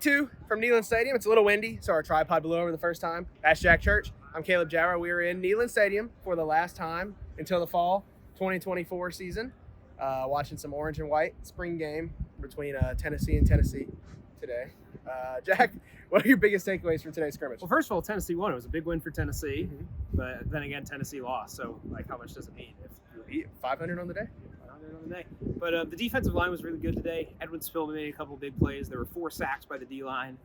2 from Neyland Stadium. It's a little windy, so our tripod blew over the first time. That's Jack Church. I'm Caleb Jarreau. We are in Neyland Stadium for the last time until the fall 2024 season, watching some orange and white spring game between Tennessee and Tennessee today. Jack, what are your biggest takeaways from today's scrimmage? Well, first of all, Tennessee won. It was a big win for Tennessee, but then again, Tennessee lost. So, how much does it mean? If 500 on the day? 500 on the day. But the defensive line was really good today. Edwin Spillman made a couple big plays. There were 4 sacks by the D-line.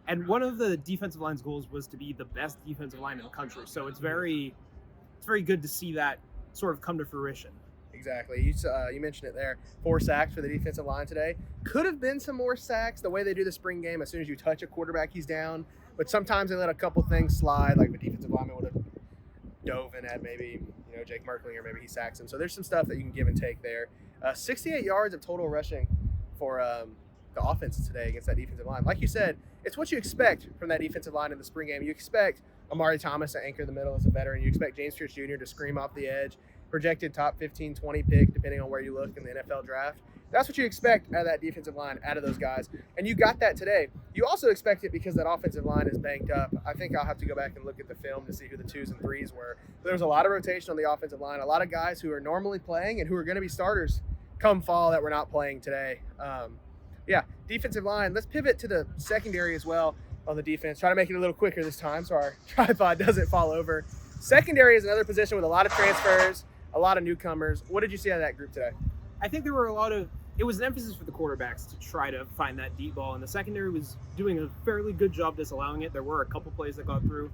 And one of the defensive line's goals was to be the best defensive line in the country. So it's very good to see that sort of come to fruition. Exactly. You mentioned it there. 4 sacks for the defensive line today. Could have been some more sacks. The way they do the spring game, as soon as you touch a quarterback, he's down. But sometimes they let a couple things slide, like the defensive lineman would have dove in at maybe, Jake Merklinger, maybe he sacks him. So there's some stuff that you can give and take there. 68 yards of total rushing for the offense today against that defensive line. Like you said, it's what you expect from that defensive line in the spring game. You expect Amari Thomas to anchor the middle as a veteran. You expect James Pierce Jr. to scream off the edge. Projected top 15, 20 pick, depending on where you look in the NFL draft. That's what you expect out of that defensive line, out of those guys. And you got that today. You also expect it because that offensive line is banged up. I think I'll have to go back and look at the film to see who the 2s and 3s were. But there was a lot of rotation on the offensive line, a lot of guys who are normally playing and who are going to be starters come fall that were not playing today. Defensive line. Let's pivot to the secondary as well on the defense. Try to make it a little quicker this time so our tripod doesn't fall over. Secondary is another position with a lot of transfers, a lot of newcomers. What did you see out of that group today? I think there were it was an emphasis for the quarterbacks to try to find that deep ball, and the secondary was doing a fairly good job disallowing it. There were a couple plays that got through.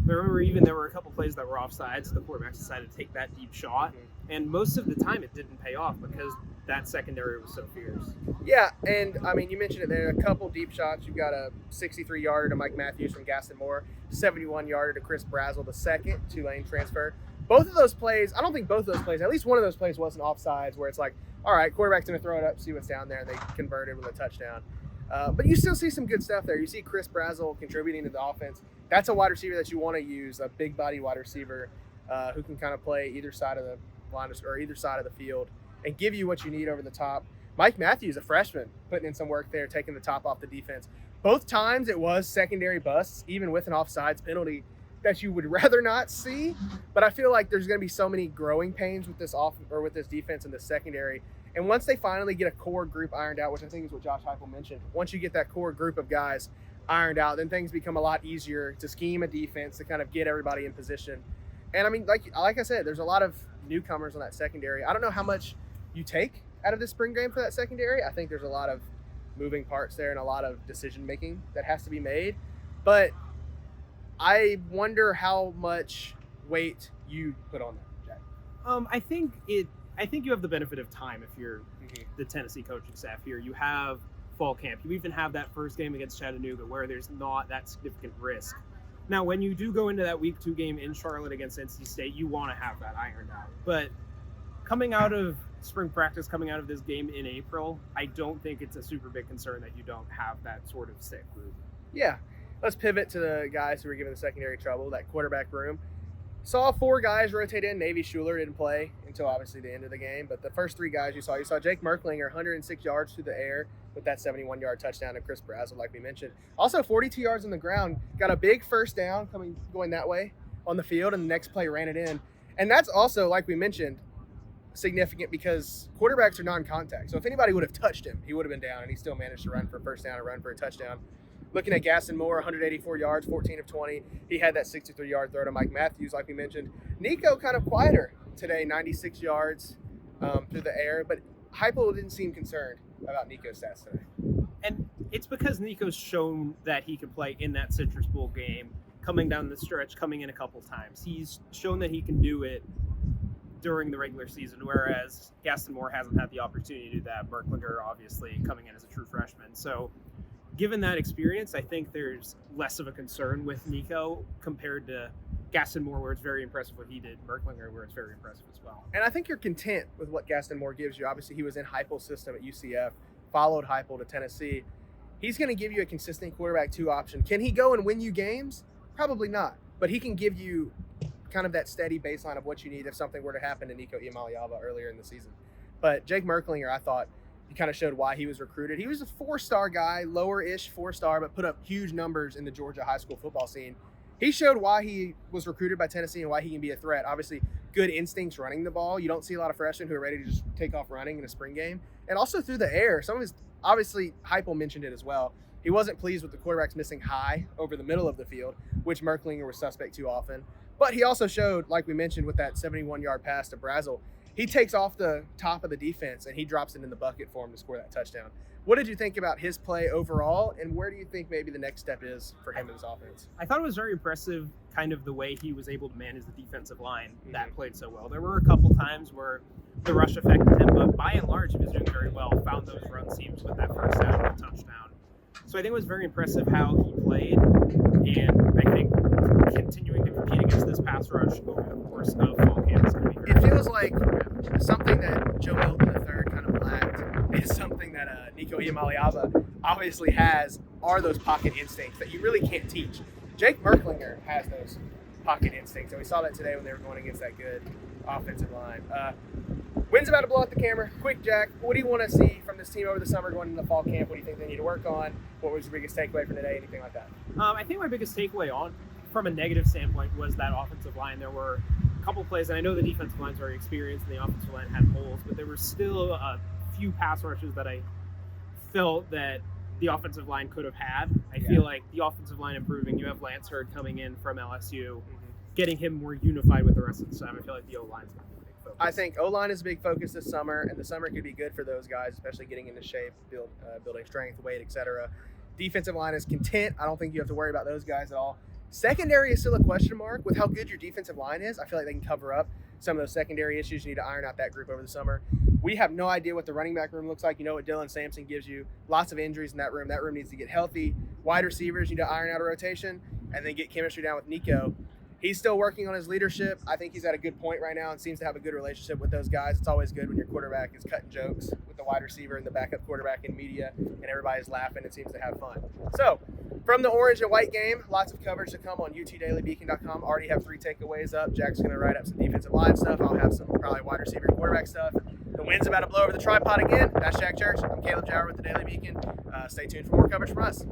I remember there were a couple plays that were offside, so the quarterbacks decided to take that deep shot. And most of the time it didn't pay off because that secondary was so fierce. Yeah, and you mentioned it there, a couple deep shots. You've got a 63-yarder to Mike Matthews from Gaston Moore, 71-yarder to Chris Brazzell, the second two-lane transfer. Both of those plays, I don't think both of those plays, at least one of those plays wasn't offsides where it's like, all right, quarterback's going to throw it up, see what's down there, and they converted with a touchdown. But you still see some good stuff there. You see Chris Brazzell contributing to the offense. That's a wide receiver that you want to use, a big body wide receiver who can kind of play either side of the line or either side of the field and give you what you need over the top. Mike Matthews, a freshman, putting in some work there, taking the top off the defense. Both times it was secondary busts, even with an offsides penalty that you would rather not see. But I feel like there's going to be so many growing pains with this with this defense and the secondary. And once they finally get a core group ironed out, which I think is what Josh Heupel mentioned, once you get that core group of guys ironed out, then things become a lot easier to scheme a defense, to kind of get everybody in position. And like I said, there's a lot of newcomers on that secondary. I don't know how much you take out of this spring game for that secondary. I think there's a lot of moving parts there and a lot of decision making that has to be made. But I wonder how much weight you put on that, Jack. I think you have the benefit of time if you're the Tennessee coaching staff here. You have fall camp. You even have that first game against Chattanooga where there's not that significant risk. Now, when you do go into that week 2 game in Charlotte against NC State, you want to have that ironed out. But coming out of spring practice, coming out of this game in April, I don't think it's a super big concern that you don't have that sort of set group. Yeah. Let's pivot to the guys who were giving the secondary trouble, that quarterback room. Saw 4 guys rotate in. Navy Schuler didn't play until obviously the end of the game. But the first 3 guys you saw Jake Merklinger, 106 yards through the air with that 71-yard touchdown to Chris Brazzell, like we mentioned. Also 42 yards on the ground. Got a big first down going that way on the field, and the next play ran it in. And that's also, like we mentioned, significant because quarterbacks are non-contact. So if anybody would have touched him, he would have been down, and he still managed to run for a first down and run for a touchdown. Looking at Gaston Moore, 184 yards, 14 of 20. He had that 63-yard throw to Mike Matthews, like we mentioned. Nico kind of quieter today, 96 yards through the air. But Heupel didn't seem concerned about Nico's stats today. And it's because Nico's shown that he can play in that Citrus Bowl game, coming down the stretch, coming in a couple times. He's shown that he can do it during the regular season, whereas Gaston Moore hasn't had the opportunity to do that. Merklinger, obviously, coming in as a true freshman. So given that experience, I think there's less of a concern with Nico compared to Gaston Moore, where it's very impressive what he did, Merklinger, where it's very impressive as well. And I think you're content with what Gaston Moore gives you. Obviously, he was in Heupel's system at UCF, followed Heupel to Tennessee. He's going to give you a consistent quarterback 2 option. Can he go and win you games? Probably not. But he can give you kind of that steady baseline of what you need if something were to happen to Nico Iamaleava earlier in the season. But Jake Merklinger, I thought, he kind of showed why he was recruited. He was a 4-star guy, lower-ish 4-star, but put up huge numbers in the Georgia high school football scene. He showed why he was recruited by Tennessee and why he can be a threat. Obviously, good instincts running the ball. You don't see a lot of freshmen who are ready to just take off running in a spring game. And also through the air. Some of his, obviously, Heupel mentioned it as well. He wasn't pleased with the quarterbacks missing high over the middle of the field, which Merklinger was suspect too often. But he also showed, like we mentioned with that 71-yard pass to Brazel, he takes off the top of the defense and he drops it in the bucket for him to score that touchdown. What did you think about his play overall, and where do you think maybe the next step is for him in his offense? I thought it was very impressive, kind of the way he was able to manage the defensive line that played so well. There were a couple times where the rush affected him, but by and large, he was doing very well, found those run seams with that first down and touchdown. So I think it was very impressive how he played, and I think continuing to compete against this pass rush over the course of fall camp is going to be very It feels like something that Joe Milton III kind of lacked is something that Nico Iamaleava obviously has, are those pocket instincts that you really can't teach. Jake Merklinger has those pocket instincts, and we saw that today when they were going against that good offensive line. Wind's about to blow out the camera. Quick, Jack, what do you want to see from this team over the summer going into the fall camp? What do you think they need to work on? What was your biggest takeaway from today? Anything like that? I think my biggest takeaway from a negative standpoint was that offensive line. There were a couple plays, and I know the defensive line's very experienced and the offensive line had holes, but there were still a few pass rushes that I felt that the offensive line could have had. I feel like the offensive line improving. You have Lance Hurd coming in from LSU, getting him more unified with the rest of the staff. I feel like the O-line's going to be a big focus. I think O-line is a big focus this summer, and the summer could be good for those guys, especially getting into shape, building strength, weight, etc. Defensive line is content. I don't think you have to worry about those guys at all. Secondary is still a question mark. With how good your defensive line is, I feel like they can cover up some of those secondary issues. You need to iron out that group over the summer. We have no idea what the running back room looks like. You know what Dylan Sampson gives you. Lots of injuries in that room. That room needs to get healthy. Wide receivers need to iron out a rotation and then get chemistry down with Nico. He's still working on his leadership. I think he's at a good point right now and seems to have a good relationship with those guys. It's always good when your quarterback is cutting jokes with the wide receiver and the backup quarterback in media and everybody's laughing and seems to have fun. So, from the orange and white game, lots of coverage to come on utdailybeacon.com. Already have 3 takeaways up. Jack's going to write up some defensive line stuff. I'll have some probably wide receiver and quarterback stuff. The wind's about to blow over the tripod again. That's Jack Church. I'm Caleb Jarreau with the Daily Beacon. Stay tuned for more coverage from us.